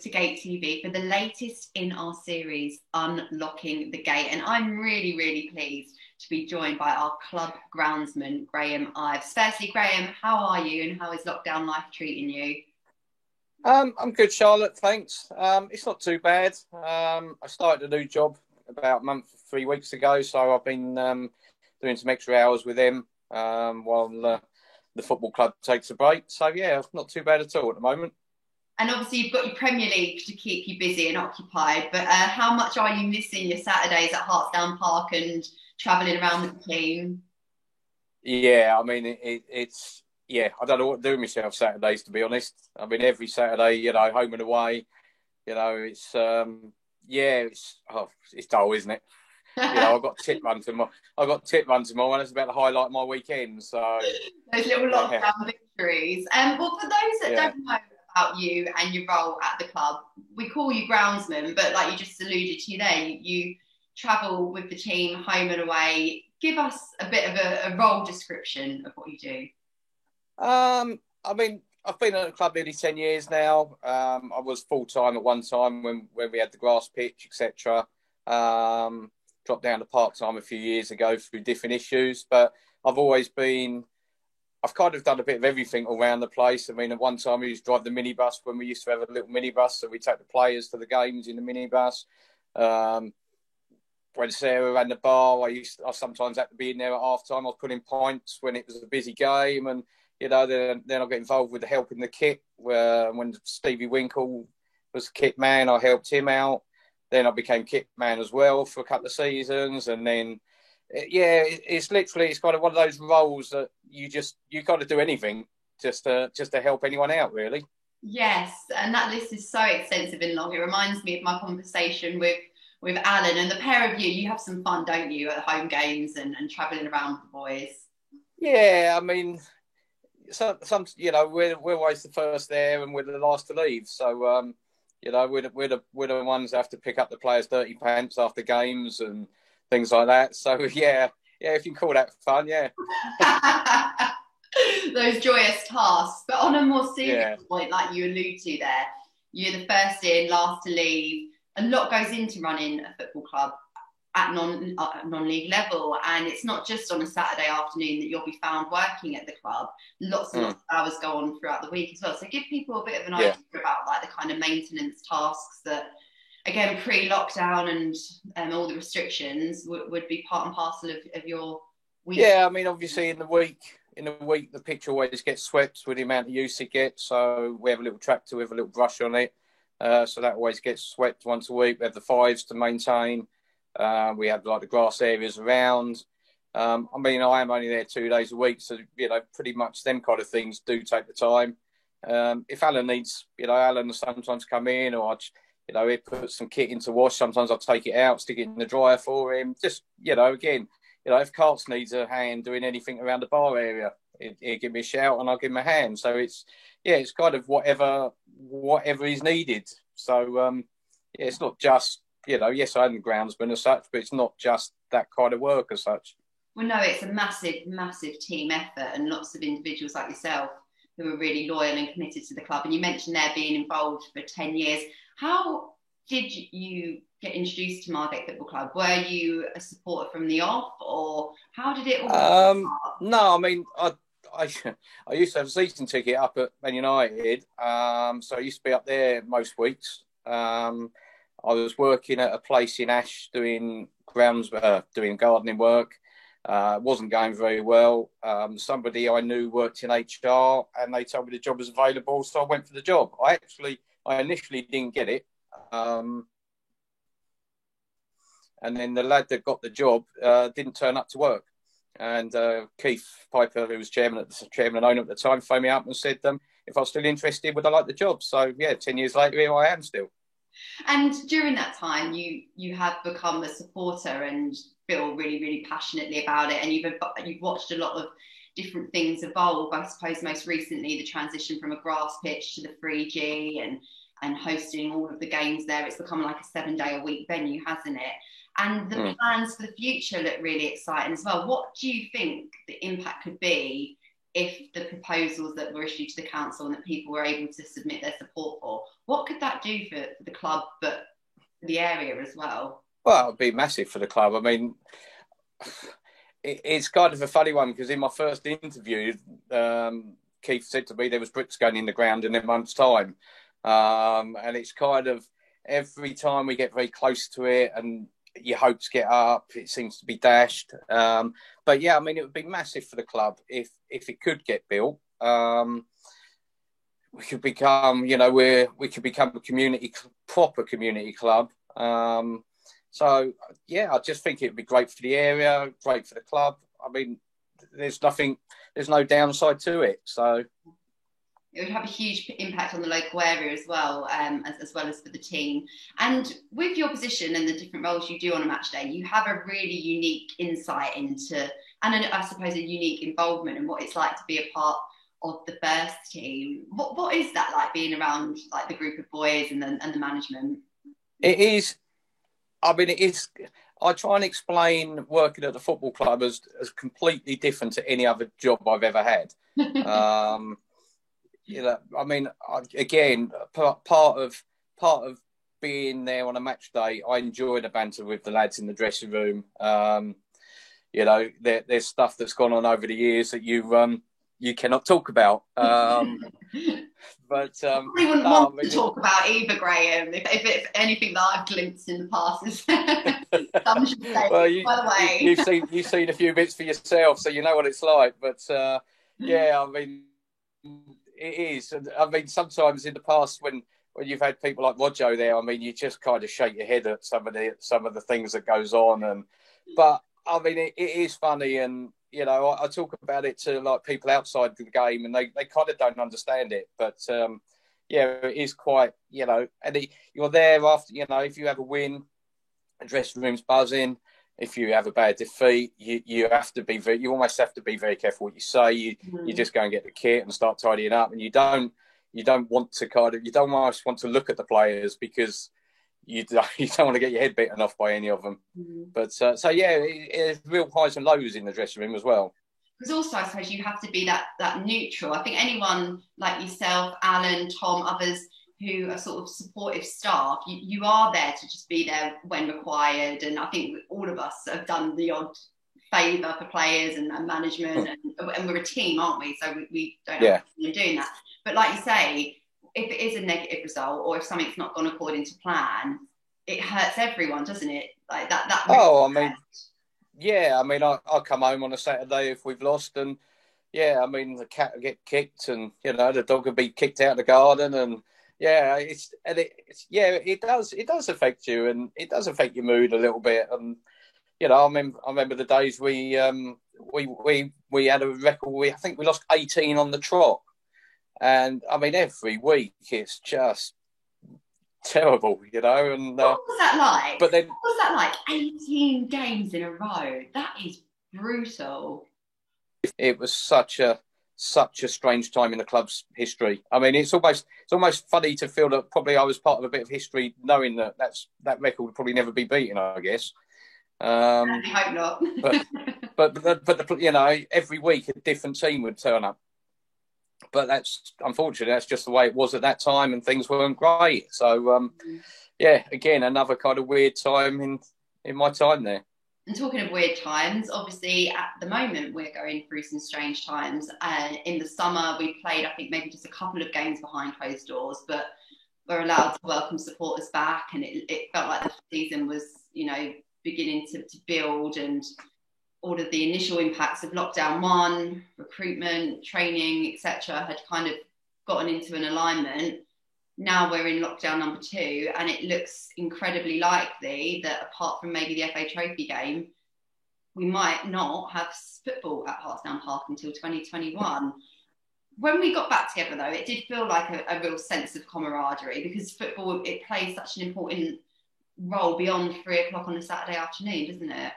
to Gate TV for the latest in our series, Unlocking the Gate. And I'm really, really pleased to be joined by our club groundsman, Graham Ives. Firstly, Graham, how are you and how is lockdown life treating you? I'm good, Charlotte, thanks. It's not too bad. I started a new job about a month, 3 weeks ago, so I've been doing some extra hours with them while the football club takes a break. So, yeah, it's not too bad at all at the moment. And obviously you've got your Premier League to keep you busy and occupied, but how much are you missing your Saturdays at Hartsdown Park and travelling around with the team? Yeah, I mean, it's... Yeah, I don't know what to do with myself Saturdays, to be honest. I mean, every Saturday, home and away, it's... it's dull, isn't it? I've got tit run tomorrow. And it's about to highlight my weekend. So those little lockdown victories. Well, for those that don't know about you and your role at the club, we call you groundsman, but like you just alluded to there, you travel with the team home and away. Give us a bit of a role description of what you do. I mean, I've been at the club nearly 10 years now. I was full time at one time when we had the grass pitch, etc. Dropped down to part time a few years ago through different issues, but I've kind of done a bit of everything around the place. I mean, at one time we used to drive the minibus when we used to have a little minibus, so we take the players to the games in the minibus. When Sarah ran the bar, I sometimes had to be in there at half time. I was putting pints when it was a busy game, and then I get involved with the help in the kit. When Stevie Winkle was kit man, I helped him out. Then I became kit man as well for a couple of seasons, and then it's kind of one of those roles that you got to do anything just to help anyone out, really. Yes, and that list is so extensive and long. It reminds me of my conversation with Alan, and the pair of you have some fun, don't you, at home games and travelling around with the boys? Yeah, I mean, some we're always the first there and we're the last to leave. So we're the ones that have to pick up the players' dirty pants after games and things like that. So yeah, if you can call that fun, yeah. Those joyous tasks. But on a more serious point, like you allude to there, you're the first in, last to leave. A lot goes into running a football club at non-league level, and it's not just on a Saturday afternoon that you'll be found working at the club. Lots and lots of hours go on throughout the week as well. So give people a bit of an idea about like the kind of maintenance tasks that, again, pre-lockdown and all the restrictions would be part and parcel of your week. Yeah, I mean, obviously in the week the pitch always gets swept with the amount of use it gets. So we have a little tractor with a little brush on it. So that always gets swept once a week. We have the fives to maintain. We have like the grass areas around. I mean, I am only there 2 days a week, so pretty much them kind of things do take the time. If Alan needs, Alan will sometimes come in, or he puts some kit into wash. Sometimes I'll take it out, stick it in the dryer for him. Just again, if Carts needs a hand doing anything around the bar area, he'll give me a shout and I'll give him a hand. So it's kind of whatever is needed. So it's not just. Yes, I'm the groundsman as such, but it's not just that kind of work as such. Well, no, it's a massive, massive team effort and lots of individuals like yourself who are really loyal and committed to the club. And you mentioned there being involved for 10 years. How did you get introduced to Margate Football Club? Were you a supporter from the off, or how did it all start? No, I mean, I used to have a season ticket up at Man United, so I used to be up there most weeks. I was working at a place in Ash doing gardening work. Wasn't going very well. Somebody I knew worked in HR, and they told me the job was available, so I went for the job. I initially didn't get it, and then the lad that got the job didn't turn up to work. And Keith Piper, who was chairman and owner at the time, phoned me up and said if I was still interested, would I like the job? So yeah, 10 years later, here I am still. And during that time, you have become a supporter and feel really, really passionately about it. And you've watched a lot of different things evolve. I suppose most recently the transition from a grass pitch to the 3G and hosting all of the games there. It's become like a 7-day-a-week venue, hasn't it? And the plans for the future look really exciting as well. What do you think the impact could be if the proposals that were issued to the council and that people were able to submit their support for, what could that do for the club, but for the area as well? Well, it'd be massive for the club. I mean, it's kind of a funny one because in my first interview, Keith said to me there was bricks going in the ground in a month's time. And it's kind of every time we get very close to it and your hopes get up, it seems to be dashed. But yeah, I mean, it would be massive for the club if it could get built. We could become, we could become a proper community club. So yeah, I just think it would be great for the area, great for the club. I mean, there's no downside to it. So it would have a huge impact on the local area as well, as well as for the team. And with your position and the different roles you do on a match day, you have a really unique insight into, and I suppose a unique involvement in what it's like to be a part of the first team. What is that like, being around like the group of boys and the management? It is. I mean, it is. I try and explain working at the football club as completely different to any other job I've ever had. I mean, again, part of being there on a match day, I enjoy the banter with the lads in the dressing room. There's stuff that's gone on over the years that you cannot talk about. But we wouldn't want to talk about either, Graham. If it's anything that I've glimpsed in the past, is some should say. Well, by the way, you've seen a few bits for yourself, so you know what it's like. But yeah, I mean, it is. I mean, sometimes in the past when you've had people like Rojo there, I mean, you just kind of shake your head at some of the things that goes on. But I mean, it is funny, and I talk about it to like people outside the game, and they kind of don't understand it. But yeah, it is quite, and you're there after, if you have a win, the dressing room's buzzing. If you have a bad defeat, you almost have to be very careful what you say. You just go and get the kit and start tidying up, and you don't want to look at the players because you don't want to get your head bitten off by any of them. But so yeah, it's real highs and lows in the dressing room as well. Because also, I suppose you have to be that neutral. I think anyone like yourself, Alan, Tom, others who are sort of supportive staff, you are there to just be there when required. And I think all of us have done the odd favour for players and management, and we're a team, aren't we? So we don't have to be doing that. But like you say, if it is a negative result or if something's not gone according to plan, it hurts everyone, doesn't it? Like that. Oh, I mean, yeah. I mean, I'll come home on a Saturday if we've lost, and yeah, I mean, the cat will get kicked, and the dog will be kicked out of the garden, and yeah, it does affect you, and it does affect your mood a little bit, and I remember the days we had a record. I think we lost 18 on the trot. And I mean, every week it's just terrible, And what was that like? But then, what was that like? 18 games in a row. That is brutal. It was such a strange time in the club's history. I mean, it's almost funny to feel that probably I was part of a bit of history, knowing that record would probably never be beaten, I guess. I hope not. but every week a different team would turn up. But that's unfortunately that's just the way it was at that time, and things weren't great. So yeah, again, another kind of weird time in my time there. And talking of weird times, obviously at the moment we're going through some strange times. In the summer we played, I think, maybe just a couple of games behind closed doors, but we're allowed to welcome supporters back, and it felt like the season was, beginning to build, and all of the initial impacts of lockdown 1, recruitment, training, etc., had kind of gotten into an alignment. Now we're in lockdown number 2, and it looks incredibly likely that apart from maybe the FA Trophy game, we might not have football at Hartsdown Park until 2021. When we got back together, though, it did feel like a real sense of camaraderie, because football, it plays such an important role beyond 3:00 on a Saturday afternoon, doesn't it?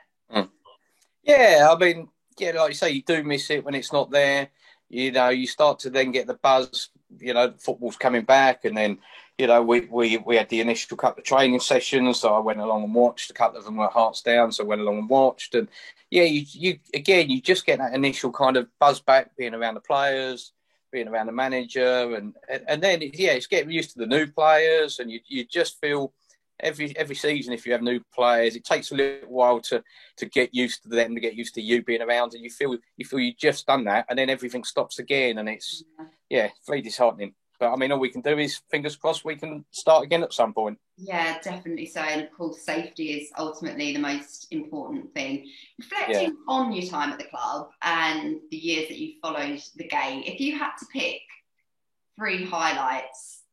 Yeah, I mean, like you say, you do miss it when it's not there. You start to then get the buzz, football's coming back, and then, we had the initial couple of training sessions, so I went along and watched. A couple of them were hearts down, so I went along and watched. And yeah, you just get that initial kind of buzz back, being around the players, being around the manager, and then it's getting used to the new players, and you just feel every season, if you have new players, it takes a little while to get used to them, to get used to you being around, and you feel you just done that, and then everything stops again, and it's very disheartening. But I mean, all we can do is, fingers crossed, we can start again at some point. Yeah, definitely so. And of course, safety is ultimately the most important thing. Reflecting on your time at the club and the years that you followed the game, if you had to pick 3 highlights,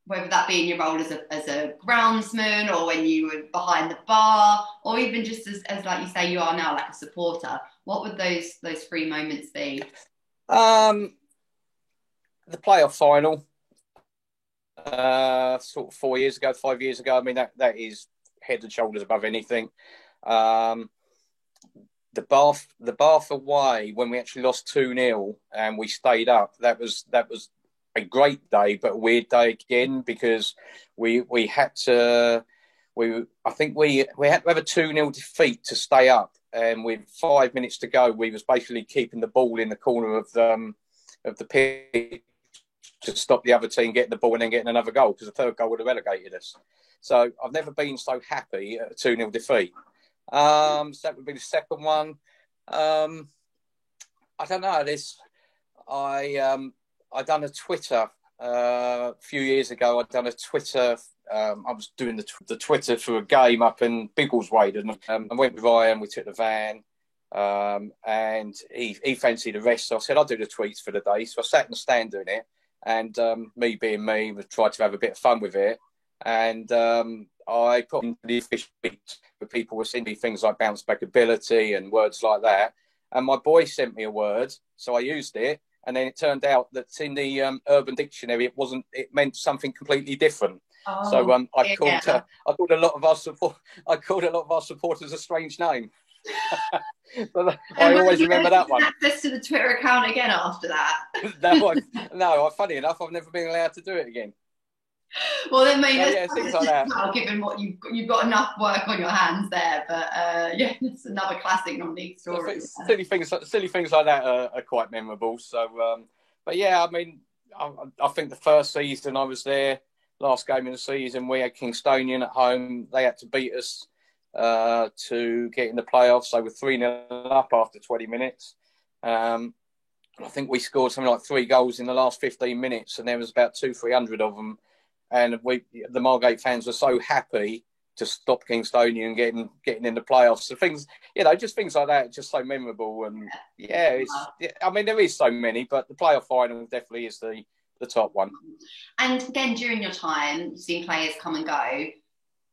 whether that be in your role as a groundsman, or when you were behind the bar, or even just as like you say you are now, like a supporter, what would those 3 moments be? The playoff final. Sort of 5 years ago. I mean, that is head and shoulders above anything. The Bath away, when we actually lost 2-0 and we stayed up, that was a great day, but a weird day again, because we had to have a 2-0 defeat to stay up, and with 5 minutes to go, we was basically keeping the ball in the corner of the pitch to stop the other team getting the ball and then getting another goal, because the third goal would have relegated us. So I've never been so happy at a 2-0 defeat. So that would be the second one. I don't know. I done a Twitter a few years ago. I'd done a Twitter. I was doing the Twitter for a game up in Biggleswade, and I went with Ryan. We took the van, and he fancied the rest. So I said, I'll do the tweets for the day. So I sat in the stand doing it. And me being me, was tried to have a bit of fun with it. And I put into the official tweets, but people were sending me things like bounce back ability and words like that. And my boy sent me a word, so I used it. And then it turned out that in the Urban Dictionary, it meant something completely different. Oh, so I called a lot of our supporters a strange name. But I always remember that one. Access to the Twitter account again after that? No, funny enough, I've never been allowed to do it again. Well, then maybe things like that. Well, given what you've got enough work on your hands there, but it's another classic non-league story. Silly things like that are quite memorable. So, but yeah, I mean, I think the first season I was there, last game of the season, we had Kingstonian at home. They had to beat us to get in the playoffs. They were 3-0 up after 20 minutes. I think we scored something like 3 goals in the last 15 minutes, and there was about 200-300 of them. And the Margate fans were so happy to stop Kingstonian getting in the playoffs. So things, just things like that, just so memorable. And I mean, there is so many, but the playoff final definitely is the top one. And again, during your time, you've seen players come and go.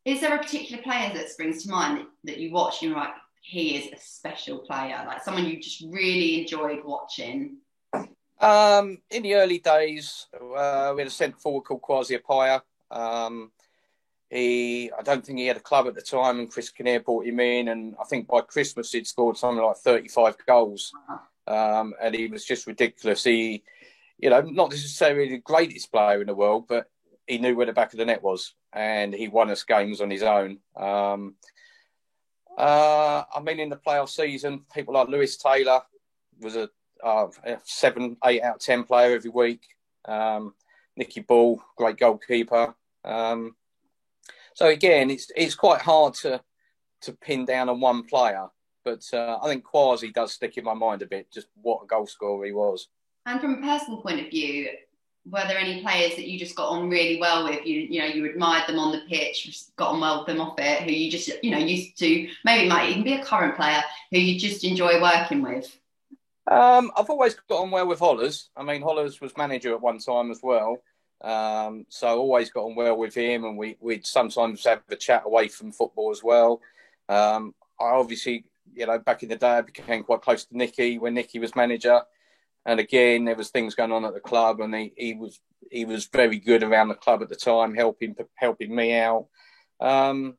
Is there a particular player that springs to mind that you watch and you're like, he is a special player, like someone you just really enjoyed watching? In the early days, we had a centre forward called Kwasi Appiah. I don't think he had a club at the time, and Chris Kinnear brought him in, and I think by Christmas he'd scored something like 35 goals. And he was just ridiculous. He, not necessarily the greatest player in the world, but he knew where the back of the net was, and he won us games on his own. I mean, in the playoff season, people like Lewis Taylor was a 7, 8 out of 10 player every week. Nicky Ball, great goalkeeper. So again, it's quite hard to pin down on one player, but I think Kwasi does stick in my mind a bit, just what a goal scorer he was. And from a personal point of view, were there any players that you just got on really well with? You admired them on the pitch, got on well with them off it, who you just, used to, maybe it might even be a current player, who you just enjoy working with? I've always got on well with Hollers. I mean, Hollers was manager at one time as well. So I always got on well with him, and we'd sometimes have a chat away from football as well. I obviously, back in the day, I became quite close to Nicky when Nicky was manager. And again, there was things going on at the club, and he was very good around the club at the time, helping me out. I mean,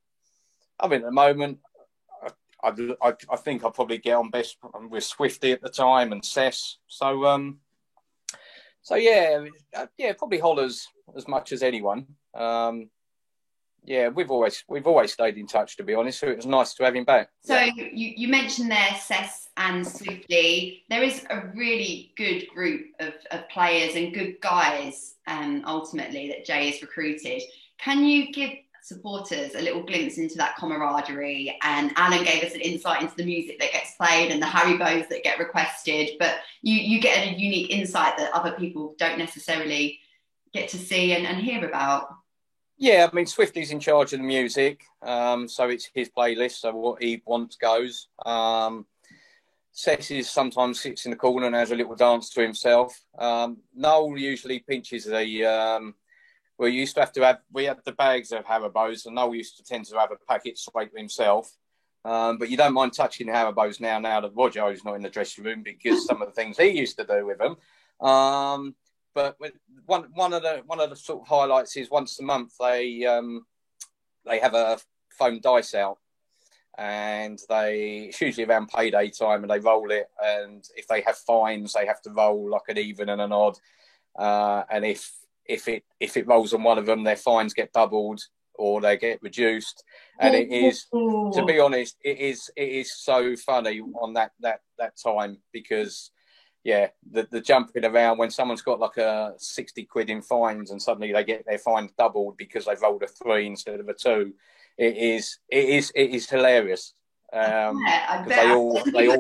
at the moment, I think I'll probably get on best with Swifty at the time and Cess. So yeah, probably Hollers as much as anyone. Yeah, we've always stayed in touch, to be honest. So it was nice to have him back. So you mentioned there Cess and Swifty. There is a really good group of players and good guys, ultimately, that Jay has recruited. Can you give supporters a little glimpse into that camaraderie? And Alan gave us an insight into the music that gets played and the Haribos that get requested, but you get a unique insight that other people don't necessarily get to see and hear about. Yeah, I mean, Swifty's in charge of the music, so it's his playlist, so what he wants goes. Cess sometimes sits in the corner and has a little dance to himself. Noel usually pinches the... we used to we had the bags of Haribos, and Noel used to tend to have a packet straight to himself. But you don't mind touching Haribos now that Roger's not in the dressing room, because some of the things he used to do with them. But one of the sort of highlights is once a month they have a foam dice out, and it's usually around payday time, and they roll it. And if they have fines, they have to roll like an even and an odd. And if it rolls on one of them, their fines get doubled or they get reduced. And it is, to be honest, it is so funny on that time, because yeah, the jumping around when someone's got like a 60 quid in fines and suddenly they get their fines doubled because they've rolled a 3 instead of a 2. It is hilarious. Yeah, they all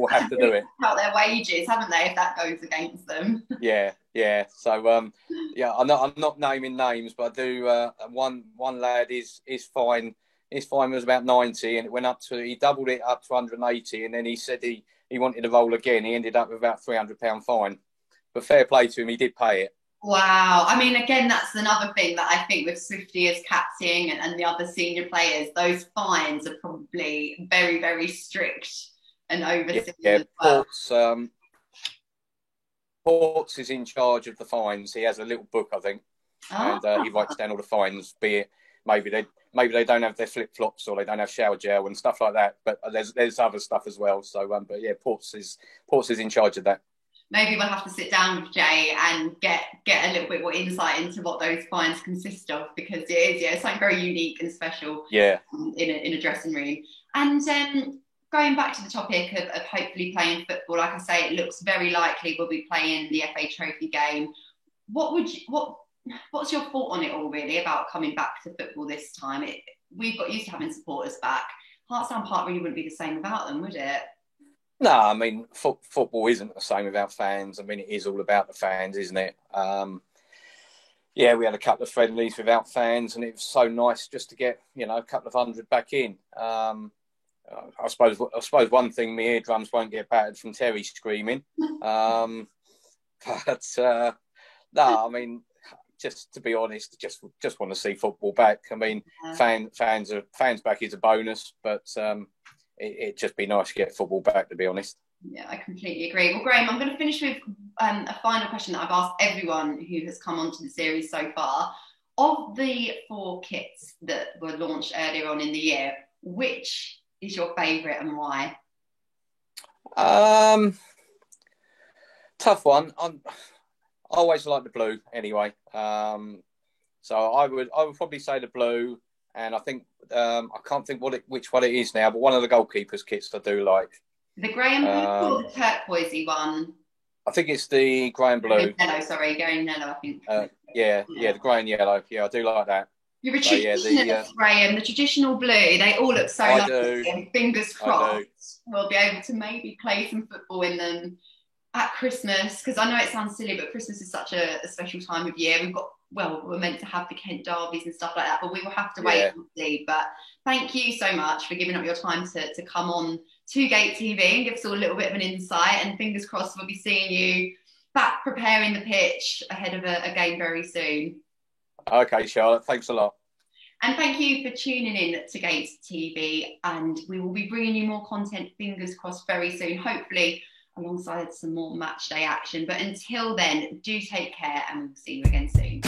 have to do it. About their wages, haven't they? If that goes against them. Yeah. So yeah, I'm not naming names, but I do. One lad is fine. His fine was about 90, and it went up to, he doubled it up to 180, and then he said he wanted to roll again. He ended up with about £300 fine. But fair play to him, he did pay it. Wow. I mean, again, that's another thing that I think with Swifty as captain and the other senior players, those fines are probably very, very strict and overseen. Yeah, Ports is in charge of the fines. He has a little book, I think, and he writes down all the fines, be it maybe they don't have their flip-flops or they don't have shower gel and stuff like that. But there's other stuff as well. So, but yeah, Ports is in charge of that. Maybe we'll have to sit down with Jay and get a little bit more insight into what those fines consist of, because it is something very unique and special. Yeah. In a dressing room. And going back to the topic of hopefully playing football, like I say, it looks very likely we'll be playing the FA Trophy game. What's your thought on it all, really, about coming back to football this time? We've got used to having supporters back. Hartstown Park really wouldn't be the same without them, would it? No, I mean, football isn't the same without fans. I mean, it is all about the fans, isn't it? Yeah, we had a couple of friendlies without fans, and it was so nice just to get, a couple of hundred back in. I suppose one thing, my eardrums won't get battered from Terry screaming. No, I mean, just to be honest, just want to see football back. I mean, fans back is a bonus, but it'd just be nice to get football back, to be honest. Yeah, I completely agree. Well, Graham, I'm going to finish with a final question that I've asked everyone who has come onto the series so far. Of the 4 kits that were launched earlier on in the year, which is your favourite and why? Tough one. I always like the blue anyway. So I would probably say the blue. And I think I can't think which one it is now, but one of the goalkeepers' kits I do like. The grey and blue or the turquoisey one? I think it's the grey and blue. Grey and yellow, I think. Yeah, the grey and yellow. Yeah, I do like that. You're a traditionalist, Graham. The traditional blue, they all look so lovely. And fingers crossed, we'll be able to maybe play some football in them at Christmas, because I know it sounds silly, but Christmas is such a special time of year. We're meant to have the Kent derbies and stuff like that, but we will have to wait and see. But thank you so much for giving up your time to come on to Gate TV and give us all a little bit of an insight. And fingers crossed, we'll be seeing you back preparing the pitch ahead of a game very soon. Okay, Charlotte, thanks a lot. And thank you for tuning in to Gate TV. And we will be bringing you more content, fingers crossed, very soon, hopefully alongside some more match day action. But until then, do take care and we'll see you again soon.